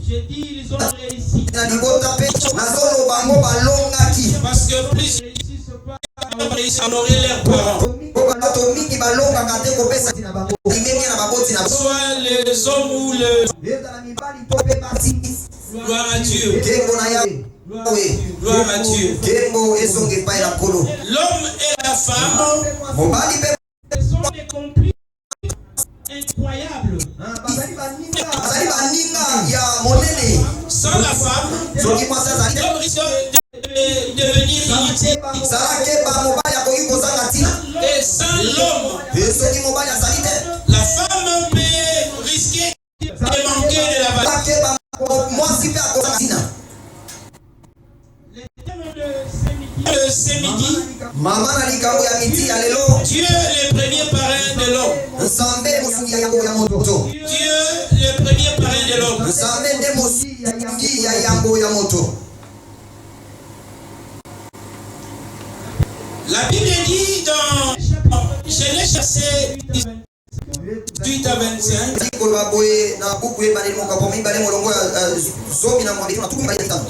J'ai dit ils ont réussi. Parce que plus ils réussissent pas, on aurait l'air parents. Soit les hommes ou le... Gloire à Dieu. Gloire à Dieu. L'homme et la femme sont des complices incroyables. Sans la femme, l'homme risque de devenir inutile. Et sans l'homme, la femme peut risquer de manquer de la valeur. Les thèmes de ce midi, Dieu le premier parrain de l'homme. Dieu le premier parrain de l'homme. La Bible dit dans Genèse chapitre 8 à 25.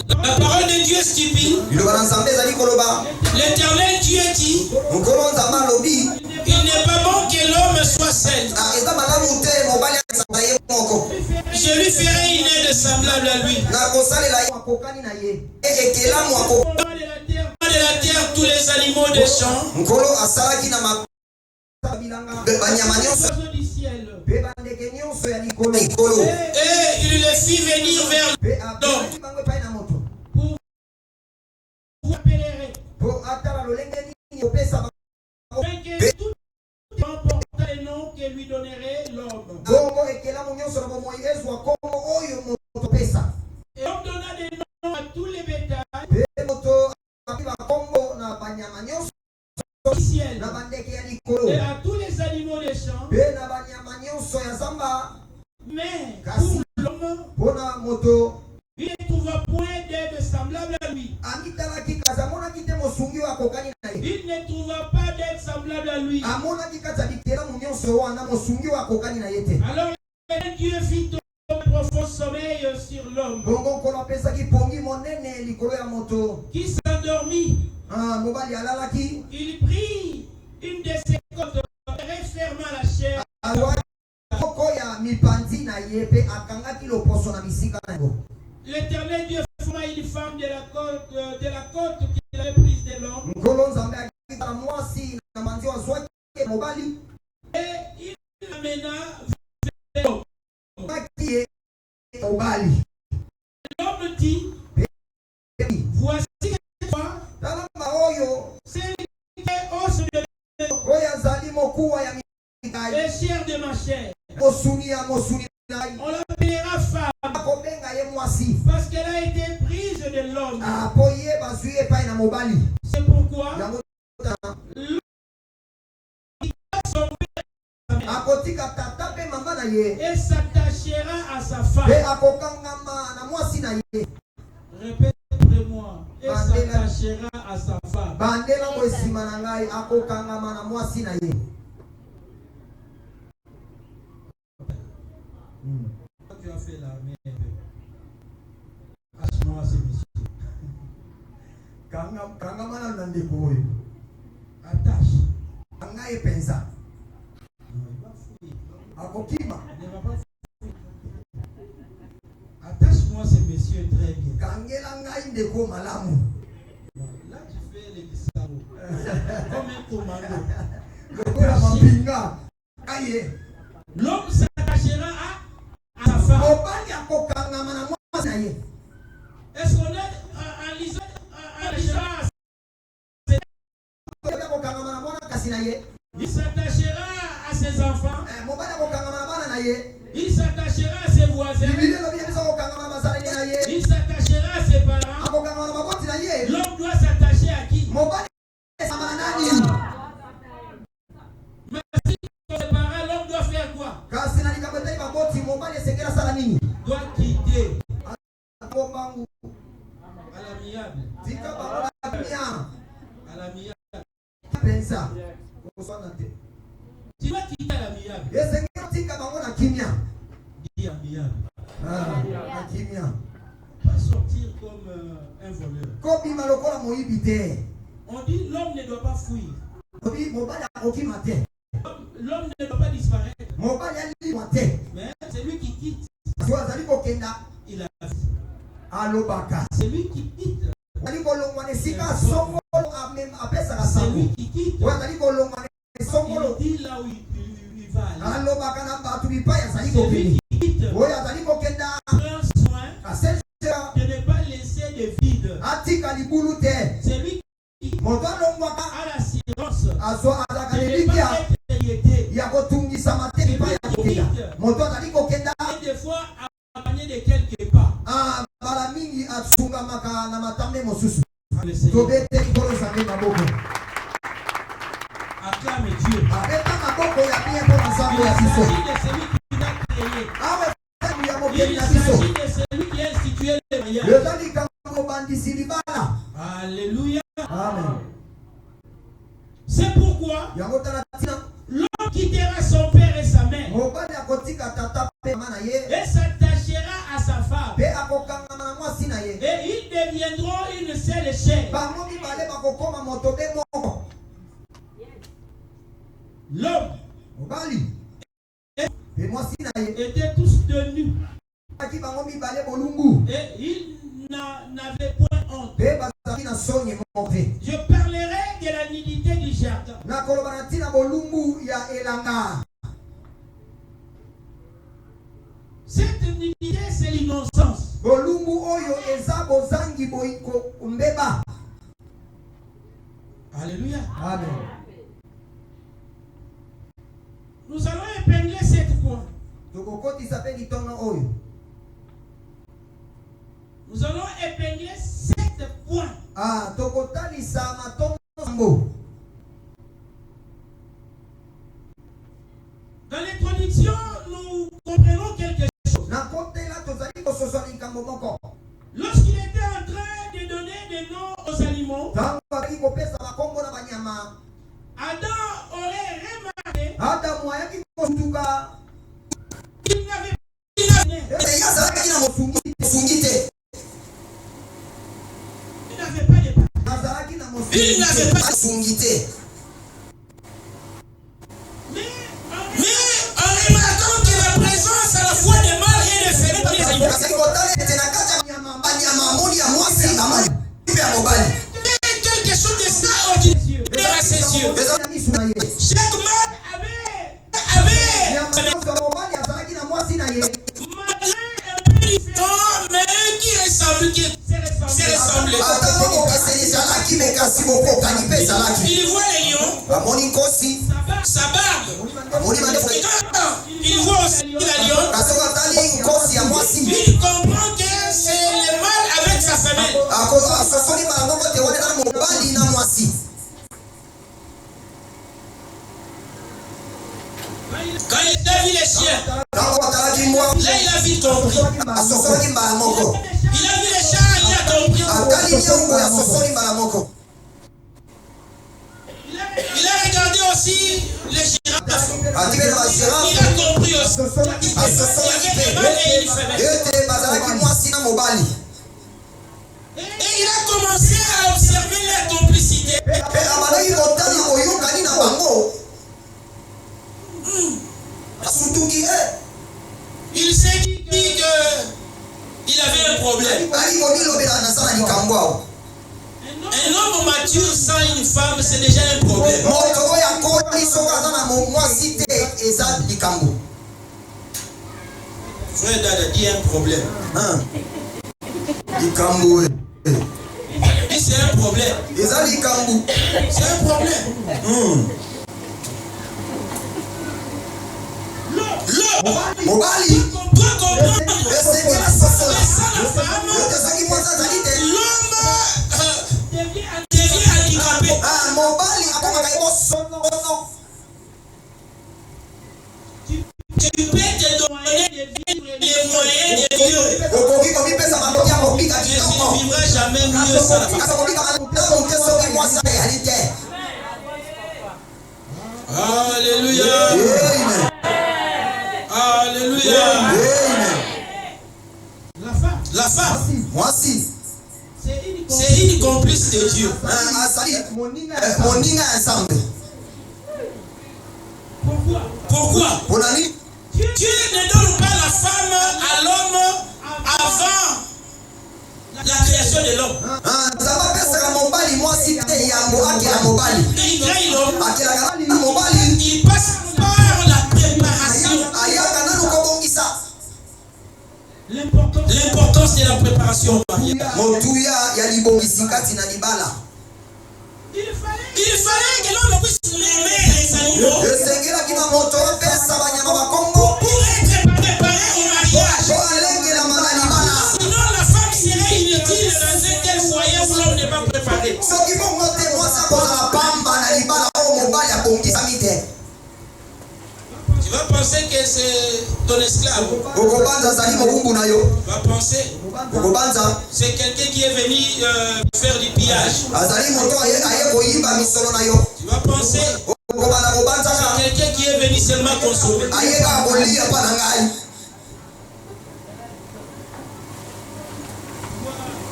La parole de Dieu stipule. L'Éternel Dieu dit, il n'est pas bon que l'homme soit seul. Je lui ferai une aide semblable à lui. De la terre, tous les animaux des champs, du ciel. Et il les fit venir vers l'homme pour appeler. Que tout emporta le nom que lui donnerait l'homme. Et l'homme donna des noms à tous les bétails du ciel et à tous les animaux des champs. Mais pour l'homme, il ne trouva point d'aide semblable à lui. Il ne trouva pas d'aide semblable à lui. Alors Dieu fit un profond sommeil sur l'homme, qui s'endormit. Il prit une de ses côtes et referma la chair. L'Éternel Dieu forma une femme de la côte qu'il avait prise de l'homme. Et il l'amena vers l'homme. L'homme dit, voici toi, c'est os de et chair de ma chair. On l'appellera femme parce qu'elle a été prise de l'homme. C'est pourquoi l'homme et s'attachera à sa femme. Répète après moi. Et s'attachera à sa femme. Tu as fait la merde. Ache-moi ce monsieur. Attache. Attache-moi ce monsieur très bien. Là tu fais les bissaros. Comme un commando. L'homme s'attachera à sa femme. Est-ce qu'on est en lisant il s'attachera à ses enfants. Il s'attachera à ses voisins. Il s'attachera à ses parents. L'homme doit s'attacher à qui? Mais si ses parents, l'homme doit faire quoi? Doit quitter. À l'amiable. À l'amiable. Tu vas quitter à l'amiable. Dis amiable. voleur. On dit l'homme ne doit pas fuir. L'homme ne doit pas disparaître. Mais c'est lui qui quitte. Il a vu. C'est lui qui quitte. C'est lui qui quitte. Il dit là où il va aller. C'est lui qui quitte. Prends soin de ne pas laisser de vide. C'est lui qui a l'assurance de ne pas être irrité. Et des fois accompagné de quelques pas. Acclame Dieu. Il s'agit de celui qui l'a créé. Il s'agit de celui qui a institué le mariage. Alléluia. Amen. C'est pourquoi l'homme quittera son père et sa mère et s'attachera à sa femme. Et ils deviendront une seule chair. L'homme étaient tous tenus. Et ils n'avaient point honte. Je parlerai de la nudité du jardin. Cette nudité, c'est l'innocence. Alléluia. Amen. Nous allons épingler 7 points. Nous allons épingler 7 points. Dans l'introduction, nous comprenons quelque chose. Lorsqu'il était en train de donner des noms aux aliments, Adam aurait remarqué qu'il n'avait pas de pain. Il n'avait pas de pain. Mais en remarquant que la présence à la fois des mâles et des femelles dans les animaux, quelque chose d'extraordinaire à ses yeux. Chaque mâle avait malgré un peu différent, mais qui ressemble, s'est ressemblé. Il voit les lions, sa barbe. Il voit aussi la lion. Il comprend que c'est le mâle avec sa femelle. Quand il a vu les chiens, là il a vite compris. Il a vu les chats, il a compris. Il a regardé aussi les girafes. Il a compris aussi. Il y avait un mâle et une femelle. Et il a commencé à observer leur complicité. Il s'est dit qu'il avait un problème. Un homme mature sans une femme, c'est déjà un problème. Frère Dada dit un problème. C'est un problème. C'est un problème. L'homme doit comprendre que sans la femme, l'homme devient handicapé. Tu peux te donner les moyens de vivre. Tu ne vivras jamais mieux sans la femme. Alléluia. Alléluia. La femme. Moi aussi. C'est une C'est une complice de Dieu. Pourquoi? Dieu ne donne pas la femme à l'homme avant la création de l'homme. Il crée l'homme. Il passe par la préparation. L'importance de la préparation au mariage. Il fallait que l'homme puisse aimer les animaux pour être préparé au mariage. Sinon la femme serait inutile dans un tel foyer où l'homme n'est pas préparé. Tu vas penser que c'est ton esclave. Tu vas penser c'est quelqu'un qui est venu faire du pillage. Tu vas penser c'est quelqu'un qui est venu seulement consommer.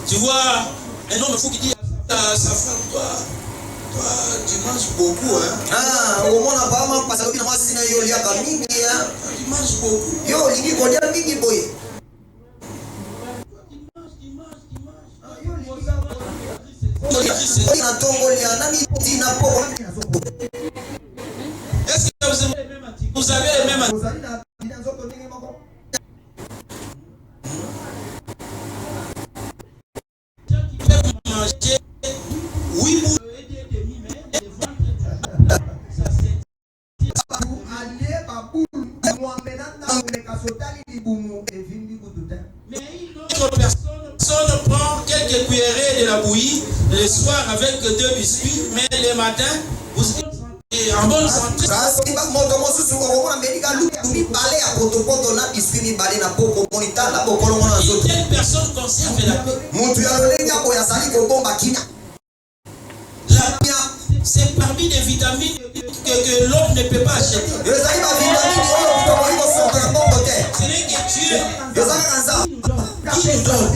Tu vois un homme fou qui dit à sa femme, toi tu manges beaucoup, hein? Tu manges beaucoup. Est-ce que vous avez les mêmes manger? Oui, mais personne prend quelques cuillerées de la bouillie le soir avec 2 biscuits, mais le matin, vous êtes en bonne santé. Quelle personne conserve la paix? C'est parmi les vitamines que l'homme ne peut pas acheter. Ce n'est que Dieu qui nous donne.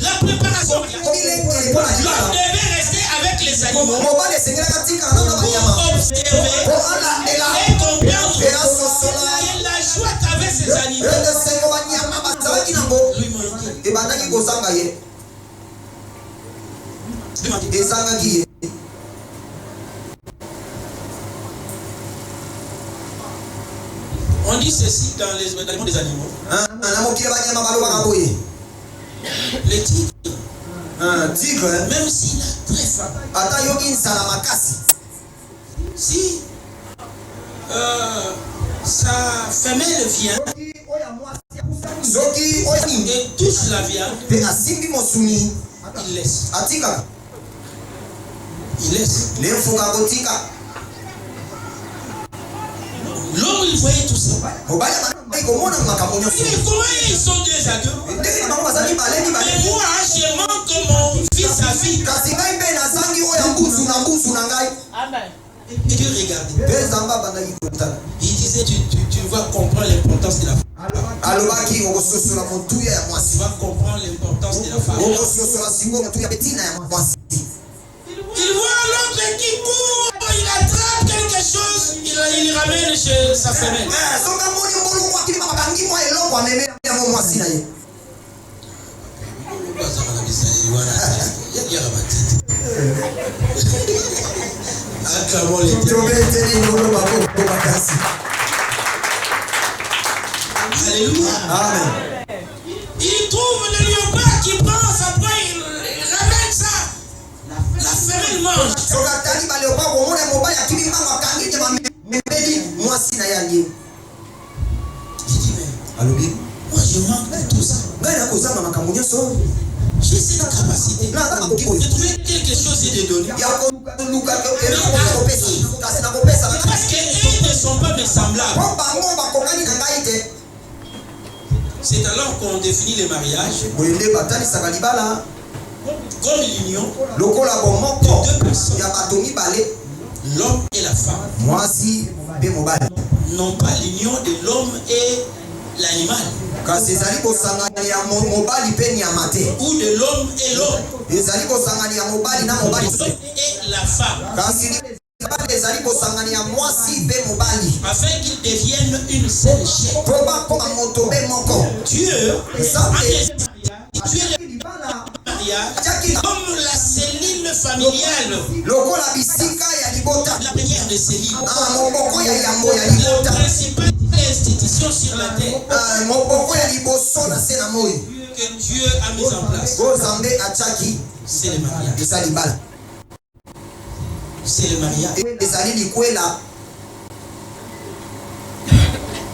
La préparation. L'homme devait rester avec les animaux pour observer et comprendre la joie qu'avait ces animaux. On dit ceci dans les aliments des animaux. Le tigre, même s'il a très faim, si sa femelle vient et touche la viande, il laisse. Il laisse. L'homme, il voyait tout ça. Comment ils sont deux à deux? Mais moi, je manque mon fils à fille. Amen. Et Dieu regardait. Il disait, tu vas comprendre l'importance de la femme. Tu vas comprendre l'importance de la femme. Il voit l'autre qui court, il attrape quelque chose, il ramène chez sa femelle. Acclamons l'Éternel. Alléluia. Amen. Il trouve le léopard qui pense, après il ramène ça. La femelle mange. Il dit, mais moi je manque de tout ça. J'ai cette capacité de trouver quelque chose et de donner. Parce qu'ils ne sont pas mes semblables. C'est alors qu'on définit le mariage comme l'union de 2 personnes, l'homme et la femme. Non pas l'union de l'homme et l'animal. kasi ezali kosangani ya mobali pe nyamate ou de l'homme et l'homme ezali kosangani ya mobali na mobali et la femme kasi ezali kosangani ya mwasi pe mobali afin qu'ils deviennent une seule chair. po bakoma moto be moko Dieu mariage comme la cellule familiale, lokola bisika ya libota la première des cellules, moboko ya yambo ya la libota principale institution sur la terre moboko ya liboso na se na moi que Dieu a mis en place, kozambe atiaki c'est le mariage. eza libala C'est le mariage. ezali likwela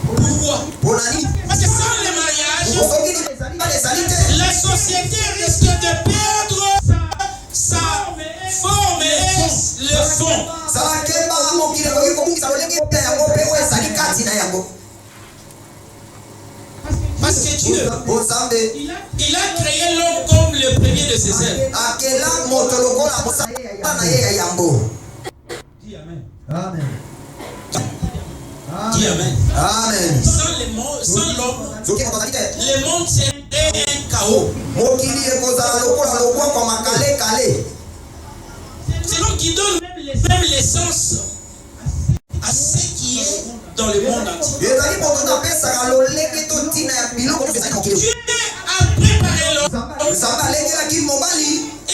Pourquoi? ponani Parce que sans le mariage, la société risque de perdre sa forme et le fond. Parce que Dieu, il a créé l'homme comme le premier de ses œuvres. Dis Amen. Dis Amen. Amen. Sans l'homme, le monde serait un chaos. C'est l'homme qui donne même l'essence à ce qui est dans le monde entier. Dieu a préparé l'homme. Et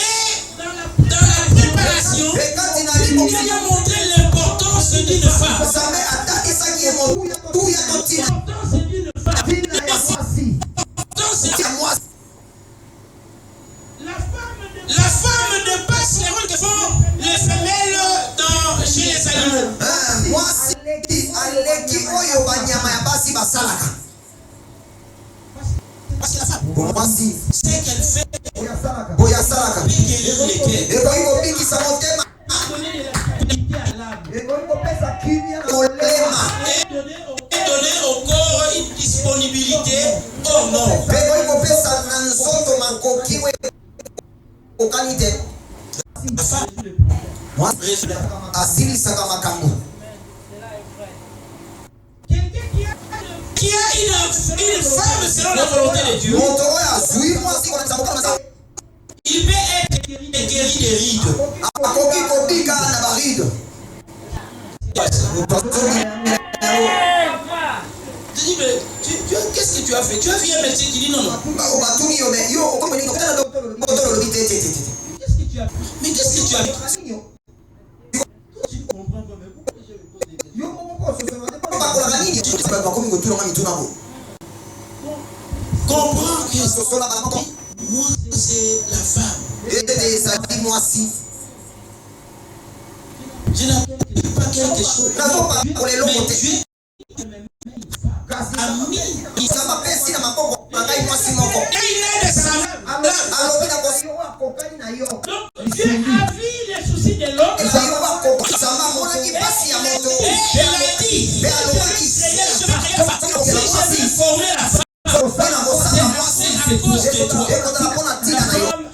dans la préparation, il a montré l'importance d'une femme. La femme ne passe les rôles que font les femelles chez les animaux. Parce que la femme, ce qu'elle fait, puis guérir les cœurs. Et donner au corps une disponibilité au nom. La femme qui a une femme selon la volonté de Dieu, il peut être guéri des rides. Tu dis, mais qu'est-ce que tu as fait? Tu as vu un médecin qui dit non, non. Qu'est-ce que tu as fait? Mais qu'est-ce que tu as fait? Tu comprends pas, mais pourquoi je me pose des questions? Comprends que moi, c'est la femme. Je n'appelle pas quelque chose. Mais Dieu a mis Dieu a vu les soucis de l'homme. Et il a dit, je vais créer la femme. Si je vais former la femme, c'est à cause de toi.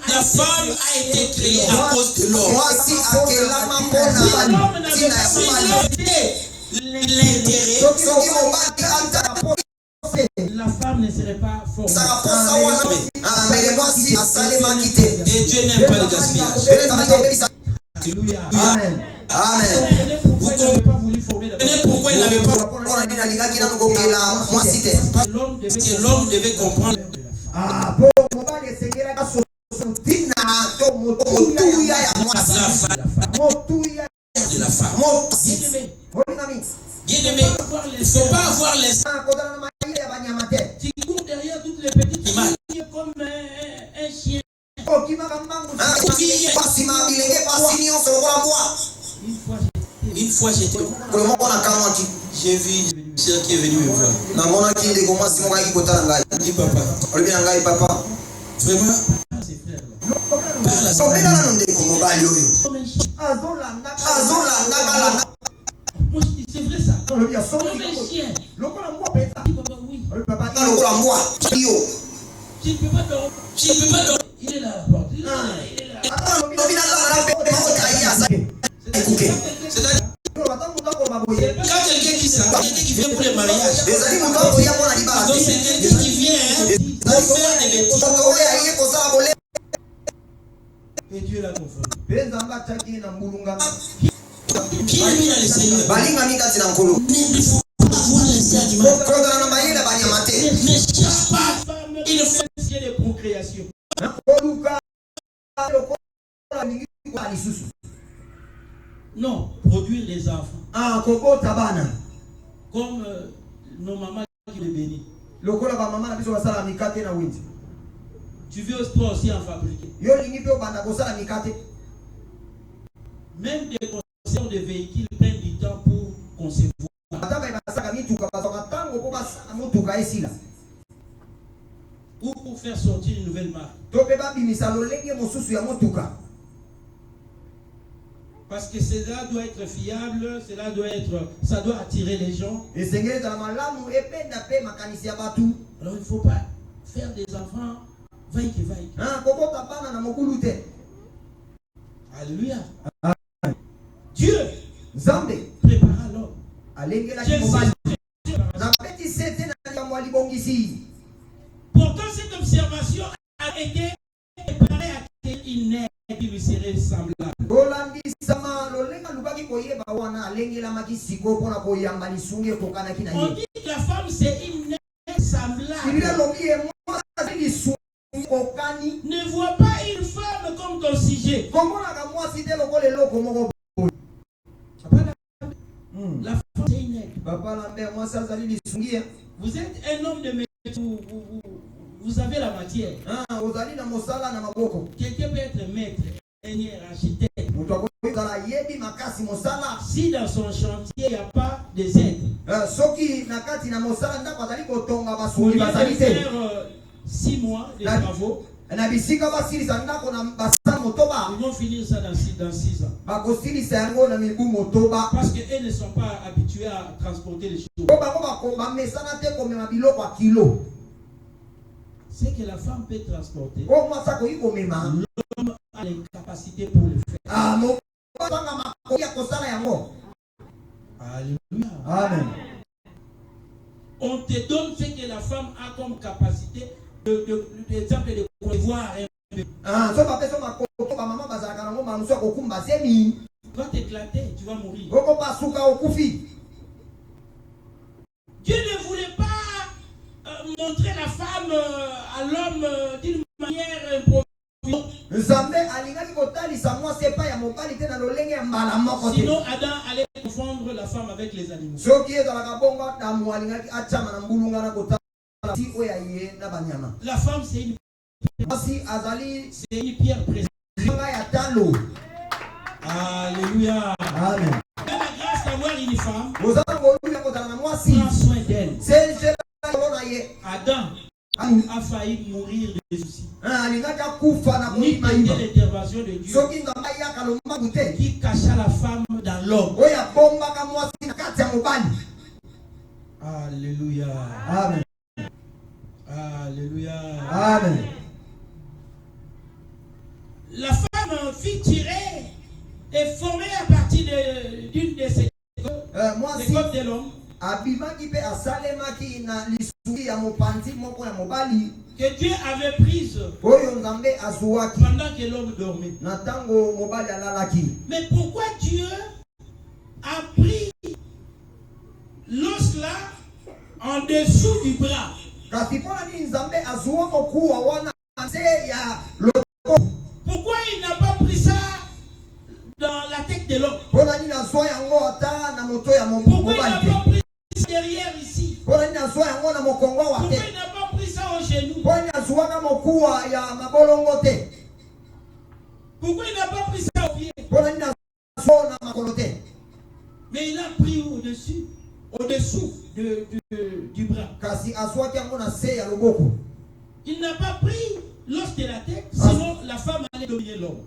La femme a été créée à cause de l'homme. L'intérêt, la femme ne serait pas formée. Et Dieu n'aime pas le gaspillage. Alléluia. Amen. Amen. Vous comprenez pourquoi il n'avait pas. Parce que l'homme devait comprendre. De la femme. Bien-aimé, il ne faut pas avoir les qui court derrière toutes les petites filles comme un chien. Une fois j'étais. J'ai vu une soeur qui est venue me voir. Dis papa. Vraiment. C'est vrai ça. Comme un chien. Papa, oui. Tu ne peux pas dormir. Il est là à la porte. Il est là. C'est-à-dire, quand quelqu'un qui vient pour le mariage, donc c'est quelqu'un qui vient Qui est mis dans le Seigneur? Il ne faut pas avoir les arguments. Ne cherche pas une femme de procréation. Non, produire les enfants. Comme nos mamans qui les bénissent. Tu veux toi aussi en fabriquer. Même des constructeurs de véhicules prennent du temps pour concevoir. Ou pour faire sortir une nouvelle marque. Parce que cela doit être fiable, ça doit attirer les gens. Alors il ne faut pas faire des enfants vaille que vaille. Alléluia. Dieu prépara l'homme. Pourtant cette observation a été préparée à qu'il naît qui lui serait semblable. On dit que la femme c'est une naine semblable. Ne vois pas une femme comme ton sujet. La femme c'est une naine. Vous êtes un homme de métier, vous avez la matière. Quelqu'un peut être maître, ingénieur, architecte. Si dans son chantier il n'y a pas des aides, au lieu de faire 6 mois de travaux, ils vont finir ça dans 6 ans. Parce qu'elles ne sont pas habituées à transporter les choses. C'est que la femme peut transporter. L'homme a les capacités pour le faire. Alléluia. Amen. On te donne ce que la femme a comme capacité de prévoir un bébé. Tu vas t'éclater, tu vas mourir. Dieu ne voulait pas montrer la femme à l'homme d'une manière improvisée. Sinon Adam allait confondre la femme avec les animaux. La femme c'est une pierre précieuse. Alléluia. Amen. La grâce d'avoir une femme, prends soin d'elle. Adam a failli mourir de soucis. Ni l'intervention de Dieu qui cacha la femme dans l'homme. Alléluia. Amen. Alléluia. Amen. La femme fut tirée et formée à partir d'une de ces écoles de l'homme. Que Dieu avait prise pendant que l'homme dormait. Mais pourquoi Dieu a pris l'os là en dessous du bras? Pourquoi il n'a pas pris ça dans la tête de l'homme? Pourquoi il n'a pas pris ça derrière ici? Pourquoi il n'a pas pris ça au genou? Pourquoi il n'a pas pris ça au pied? Mais il a pris au-dessous du bras. Il n'a pas pris l'os de la tête, sinon la femme allait dominer l'homme.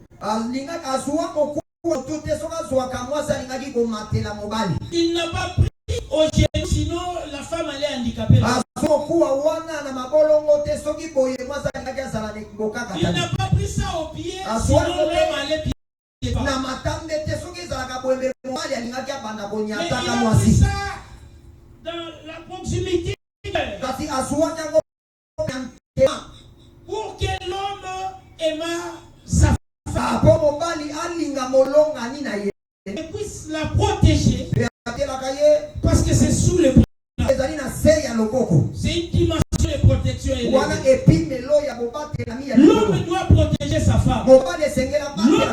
Il n'a pas pris au genou, sinon la femme allait handicaper l'homme. Il n'a pas pris ça au pied, sinon l'homme allait pied. Mais il a pris ça dans la proximité pour que l'homme aima sa femme. C'est une dimension de protection élevée. L'homme doit protéger sa femme. L'homme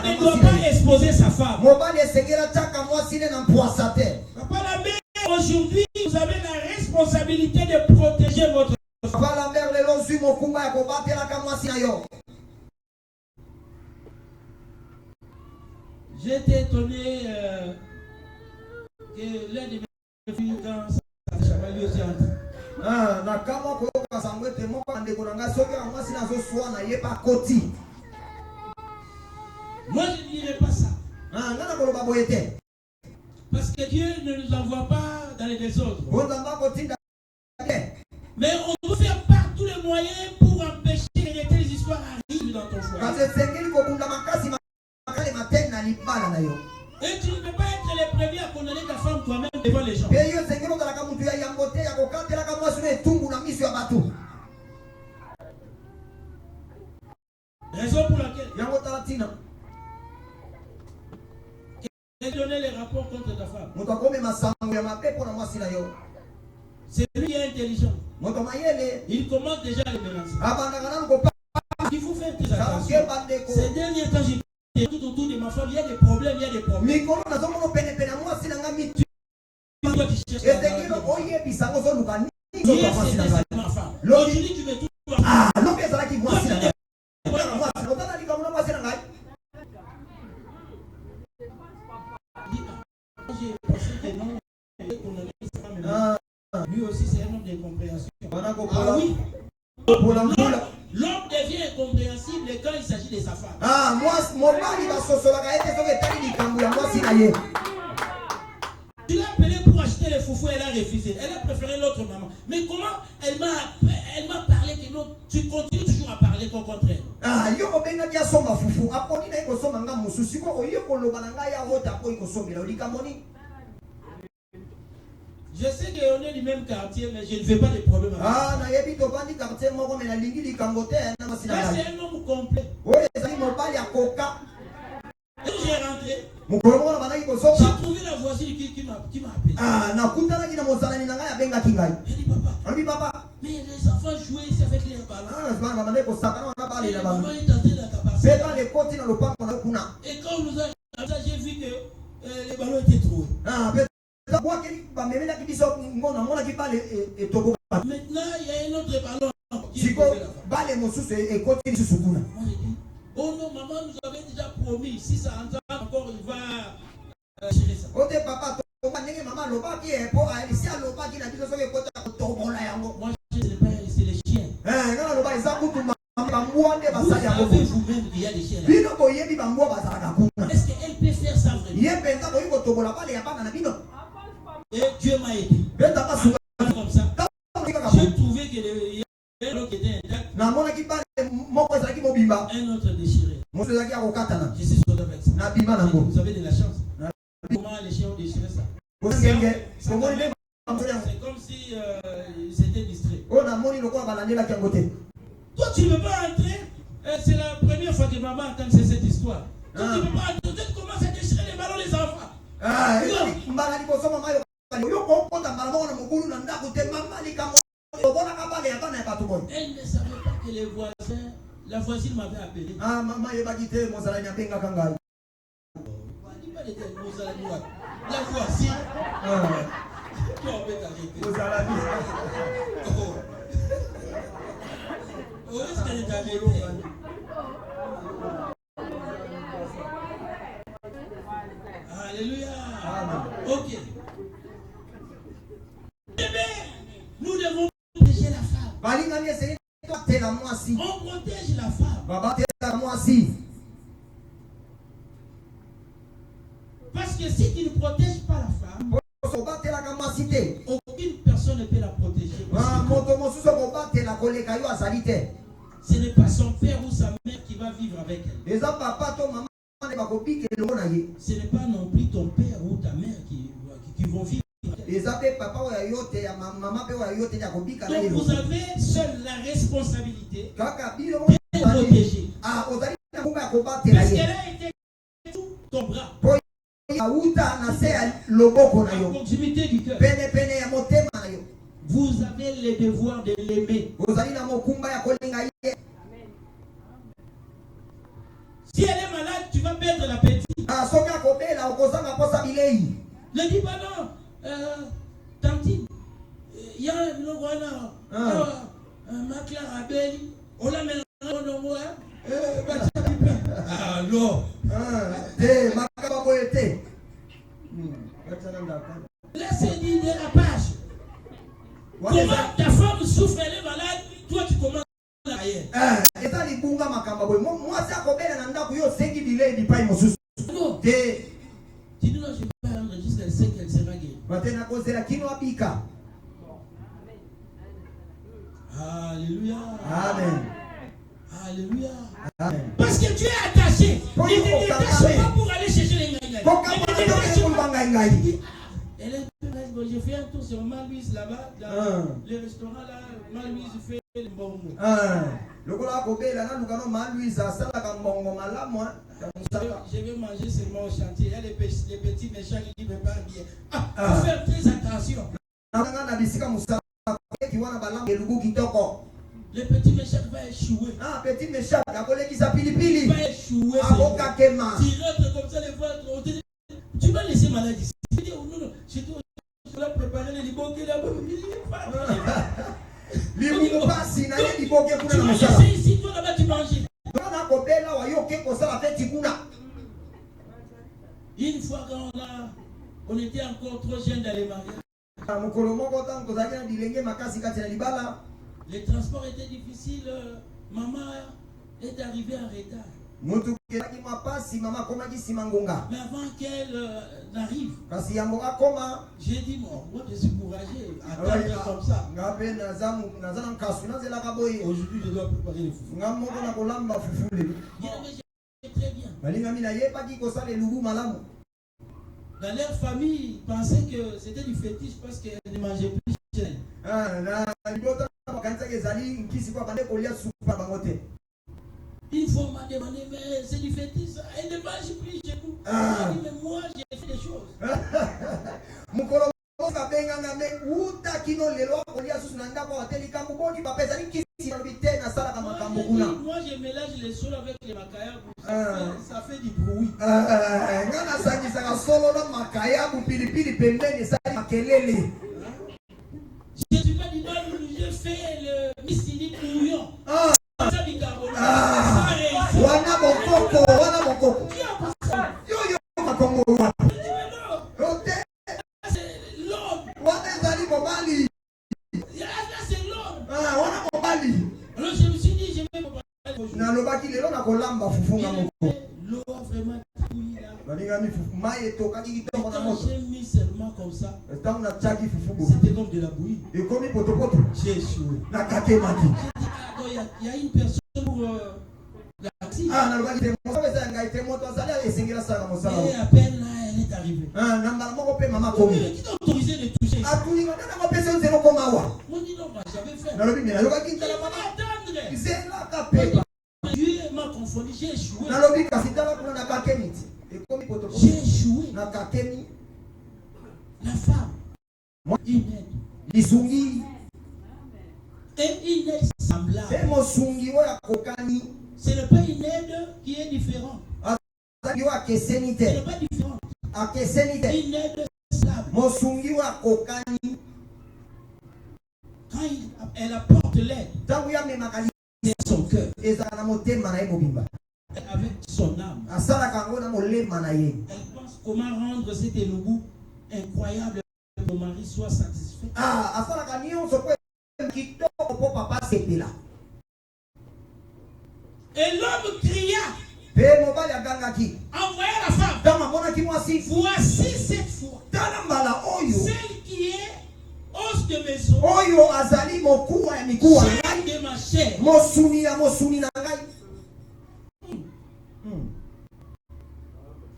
ne doit pas exposer sa femme. Papa Lambert, aujourd'hui, vous avez la responsabilité de protéger votre femme. J'ai été étonné que l'un de mes filles, quand ça a lui aussi entré. Moi, je ne dirais pas ça. Parce que Dieu ne nous envoie pas dans les désordres. Mais on doit faire par tous les moyens pour empêcher que de telles histoires arrivent dans ton foyer. Et tu ne peux pas être le premier à condamner ta femme toi-même devant les gens. Raison pour laquelle et donner les rapports contre ta femme. C'est lui qui est intelligent. Il commence déjà à les menacer. Il faut faire très attention. Ces derniers temps, j'ai tout autour de ma femme, il y a des problèmes, il y a des problèmes. Aujourd'hui, tu me trouves. Lui aussi, c'est un homme d'incompréhension. Ah oui. L'homme devient incompréhensible quand il s'agit de sa femme. Tu l'as appelé pour acheter les foufous, elle a refusé. Elle a préféré l'autre maman. Mais comment elle m'a parlé que non, tu continues toujours à parler qu'au contraire. Je sais qu'on est du même quartier, mais je ne fais pas de problème avec ça. C'est un homme complet. Et j'ai rentré. J'ai trouvé la voisine qui m'a appelé. Elle dit papa, mais les enfants jouaient ici avec les ballons. Et la maman est entrée dans ta parcelle. Et quand on nous a rentré, j'ai vu que les ballons étaient troués. Maintenant, il y a un autre ballon qui est posé là-bas. Moi, j'ai dit, oh non, maman nous avait déjà promis, si ça entend encore, il va gérer ça. Moi, c'est les chiens. Vous savez vous-même qu'il y a des chiens là. Est-ce qu'elle peut faire ça vraiment? Et Dieu m'a aidé. Comme ça. J'ai trouvé que le qui était intact. Un autre déchiré. Je suis sauvé avec ça. Vous avez de la chance. Comment les chiens ont déchiré ça? C'est comme si ils étaient distraits. Toi, tu ne peux pas entrer. C'est la première fois que maman entend cette histoire. Toi, tu ne peux pas entrer. Tu commences à déchirer les ballons des enfants. Elle ne savait pas que les voisins, la voisine m'avait appelé. La voisine. Tu en peux t'arrêter. Où est-ce qu'elle est arrêtée? Alléluia. Ok. Nous devons protéger la femme. On protège la femme. Parce que si tu ne protèges pas la femme, aucune personne ne peut la protéger. Ce n'est pas son père ou sa mère qui va vivre avec elle. Ce n'est pas non plus ton père ou ta mère qui vont vivre. Donc vous avez seul la responsabilité de protéger. Parce qu'elle a été sous ton bras. À proximité du cœur. vous avez le devoir de l'aimer. Si elle est malade, tu vas perdre l'appétit. Ne dis pas non. Tantine, il y a un macla rabel. On l'a mis dans moi. Alors. Laissez dire dérapage. Comment ta femme souffre, elle est malade, toi tu commences à rien. Non. Tu dis non, je vais pas rendre jusqu'à elle sait qu'elle sera guérie. Alléluia. Amen. Alléluia. Amen. Parce que tu es attaché. Il ne te détache pas pour aller chercher les ngaïgaï. Elle est j'ai fait un tour sur Malouise là-bas, dans les restaurants là, Malouise fait le bon mot. Je vais manger seulement au chantier. Il y a les petits méchants qui ne veulent pas bien. Faut faire très attention. Le petit méchant va échouer. Petit méchant, il va échouer. Tu rentres comme ça les voix. Tu vas laisser malade ici. Tu vas préparer les libons qui là-bas. Tu manges ici, toi là-bas tu manges. Une fois on était encore trop jeunes dans les mariages. Les transports étaient difficiles. Maman est arrivée en retard. Mais avant qu'elle n'arrive, j'ai dit moi je suis courageux. Attendre comme ça. Aujourd'hui je dois préparer les foufous. Très bien. Dans leur famille, ils pensaient que c'était du fétiche parce qu'elle ne mangeait plus chez elle. Une fois on m'a demandé, mais c'est du fétiche, elle ne mange plus chez nous. J'ai dit, mais moi j'ai fait des choses. Moi je mélange les sols avec les macayabou. Ça fait du bruit. Je suis pas du mal, je fais le missili bouillon. J'ai mis seulement comme ça. C'était comme de la bouillie. J'ai échoué. Il y a une personne pour la taxi. Et à peine là, elle est arrivée. Qui t'a autorisé de toucher ça? On dit non, j'avais fait. Dieu m'a confondu, j'ai échoué. J'ai échoué. La femme, une aide. Et une aide semblable. Ce n'est pas une aide qui est différente. Ce n'est pas différent. Une aide semblable. Quand elle apporte l'aide, c'est son cœur. Avec son âme. Elle pense comment rendre cet éloignement incroyable que mon mari soit satisfait. Et l'homme cria. Envoyez la femme. Voici cette fois. Celle qui est os de maison. Chair de ma chair.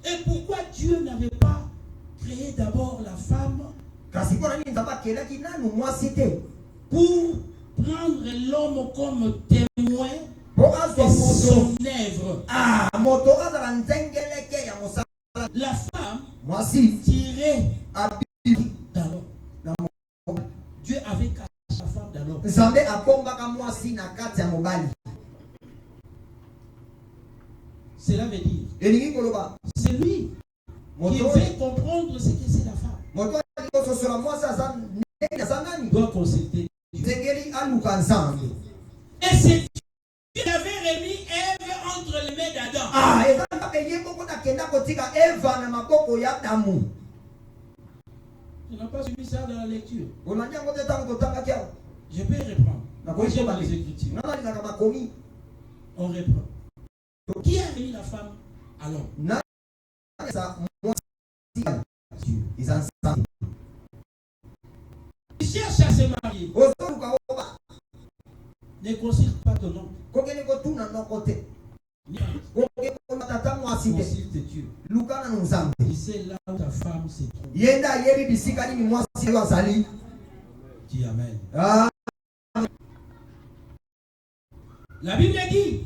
Et pourquoi Dieu n'avait pas créé d'abord la femme pour prendre l'homme comme témoin de son œuvre? La femme tirée dans l'homme. Dieu avait caché Nzambe abombaka mwasi na kati ya mobali. Cela veut dire c'est lui qui veut comprendre ce que c'est la femme. Doit consulter. Et c'est Dieu qui avait remis Ève entre les mains d'Adam. Tu n'as pas suivi ça dans la lecture. Je peux reprendre. J'ai dans les Écritures. On reprend. Qui a remis la femme à l'homme? Tu cherches à se marier. Ne consulte pas ton nom. Consulte Dieu. Tu sais là où ta femme se trouve. Dis amen. La Bible dit,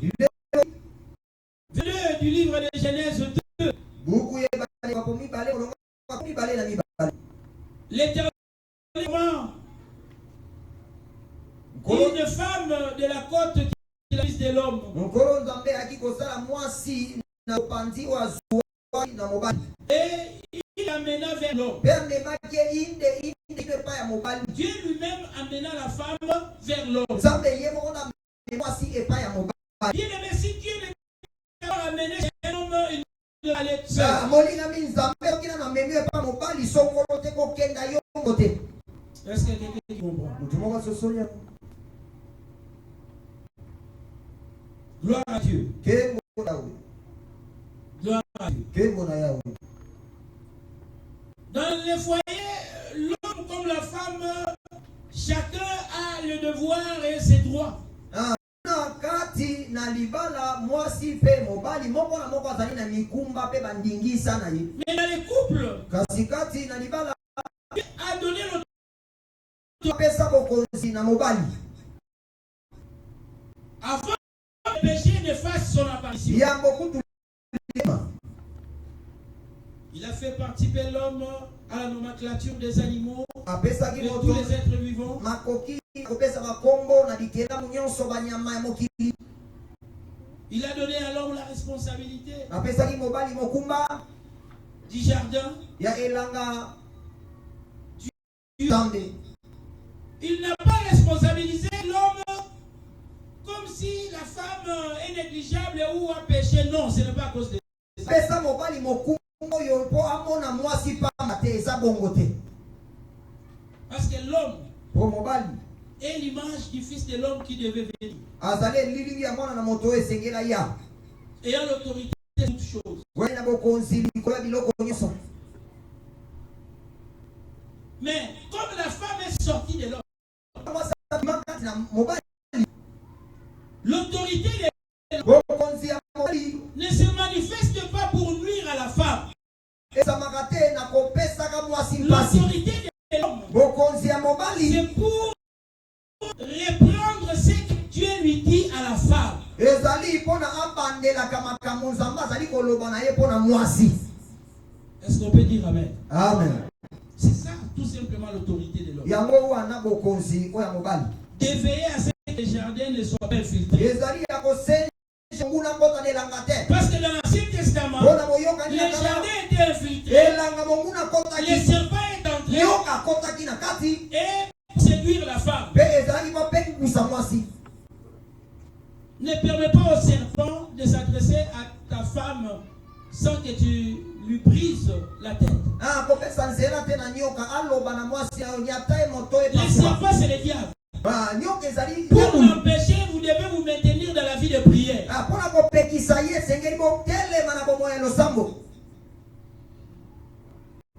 du livre de Genèse 2, l'Éternel, une femme de la côte qui est la fils de l'homme. Et il amena vers l'homme. Dieu lui-même amena la femme vers l'homme. Bien aimé, si Dieu n'a pas amené un homme, il allait seul. Est-ce que quelqu'un qui comprend? Gloire à Dieu. Gloire à Dieu. Dans les foyers, l'homme comme la femme, chacun a le devoir et ses droits. Mais dans les couples, Dieu a donné l'autorité. Avant que le péché ne fasse son apparition, il a fait participer l'homme à la nomenclature des animaux, de tous les êtres vivants. Il a donné à l'homme la responsabilité du jardin. Il n'a pas responsabilisé l'homme comme si la femme est négligeable ou a péché. Non, ce n'est pas à cause de ça. Parce que l'homme est l'image du Fils de l'homme qui devait venir. Ayant l'autorité de toutes choses. Mais comme la femme est sortie de l'homme, l'autorité de l'homme ne se manifeste pas pour nuire à la femme. L'autorité de l'homme, c'est pour reprendre ce que Dieu lui dit à la femme. Est-ce qu'on peut dire amen? Amen. C'est ça tout simplement l'autorité de l'homme. D'éveiller à ce que les jardins ne soient pas infiltrés. Parce que dans l'Ancien Testament, les jardins étaient infiltrés. Les serpents étaient entrés et séduire la femme. Ne permets pas au serpent de s'adresser à ta femme sans que tu lui brises la tête. Les serpents, c'est le diable. Pour m'empêcher, vous devez vous maintenir dans la vie de prière.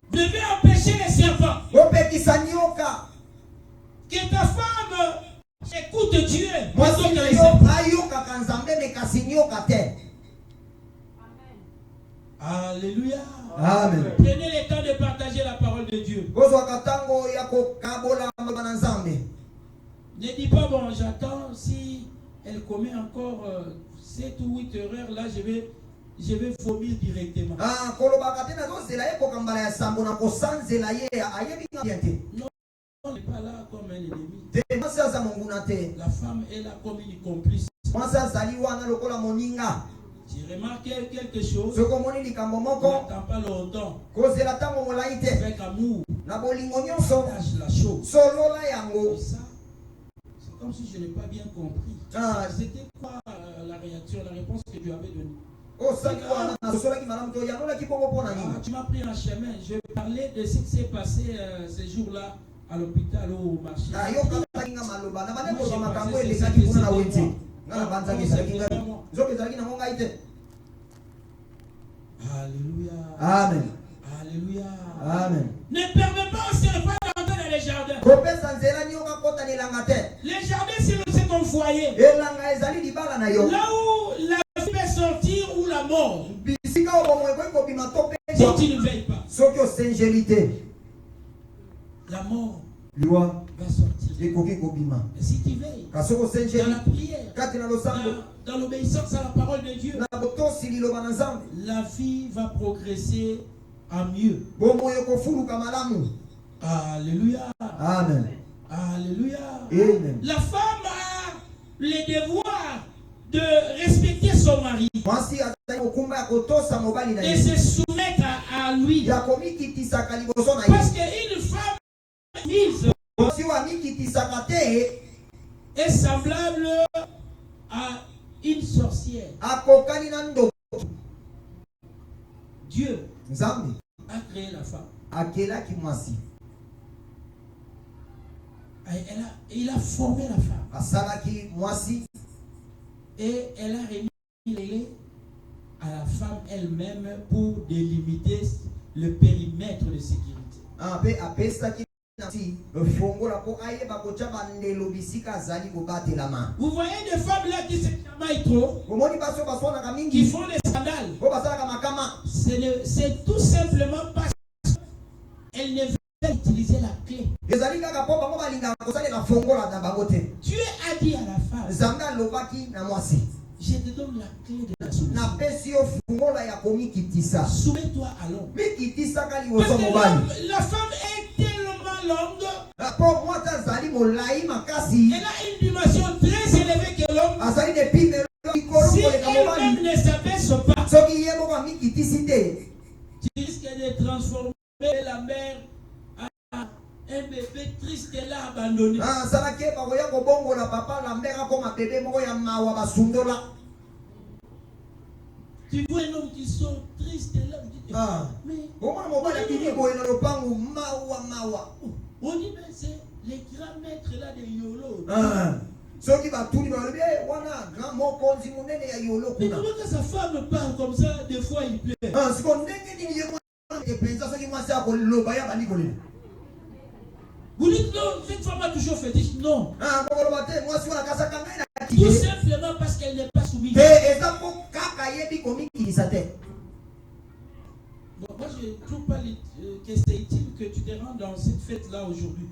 Vous devez empêcher les serpents. Que ta femme écoute Dieu. Alléluia. Amen. Prenez le temps de partager la parole de Dieu. Ne dis pas, bon, j'attends si elle commet encore 7 ou 8 erreurs, là je vais vomir directement. Non, pas là comme un ennemi. La femme est là comme une complice. J'ai remarqué quelque chose. N'attends pas longtemps. Avec amour. Partage la chose. Et ça, c'est comme si je n'ai pas bien compris. C'était quoi la réaction, la réponse que tu avais donnée? Tu m'as pris un chemin. Je parlais de ce qui s'est passé ces jours-là à l'hôpital ou au marché. Alléluia. Amen. Alléluia. Amen. Ne permets pas aux serpents d'entrer dans les jardins. Les jardins, c'est ton foyer. Là où la vie peut sortir ou la mort. Si tu ne veilles pas, la mort va sortir. Et si tu veilles dans la prière, dans l'obéissance à la parole de Dieu, la vie va progresser à mieux. Alléluia. Amen. Alléluia. Amen. La femme a le devoir de respecter son mari et se soumettre à lui. Parce qu'une femme vive est semblable à une sorcière. Dieu a créé la femme. Il a formé la femme. Et elle a remis à la femme elle-même pour délimiter le périmètre de sécurité. Vous voyez des femmes là qui se chamaillent trop, qui font des scandales. C'est tout simplement parce qu'elles ne veulent utiliser la clé. Dieu a dit à la femme, je te donne la clé de la soumission. Soumets-toi à l'homme. Parce que la femme est tellement longue. Elle a une dimension très élevée que l'homme. Si elle-même ne s'abaisse pas, tu risques de transformer la mère en un bébé triste et là abandonné. Tu vois un homme qui sort triste et là, mais on dit, mais c'est les grands maîtres là de Yolo. Mais comment que sa femme parle comme ça, des fois il pleure. Vous dites non, cette femme a toujours fait dit non. Tout simplement parce qu'elle n'est pas soumise. Bon, moi je ne trouve pas que c'est utile que tu te rendes dans cette fête là aujourd'hui.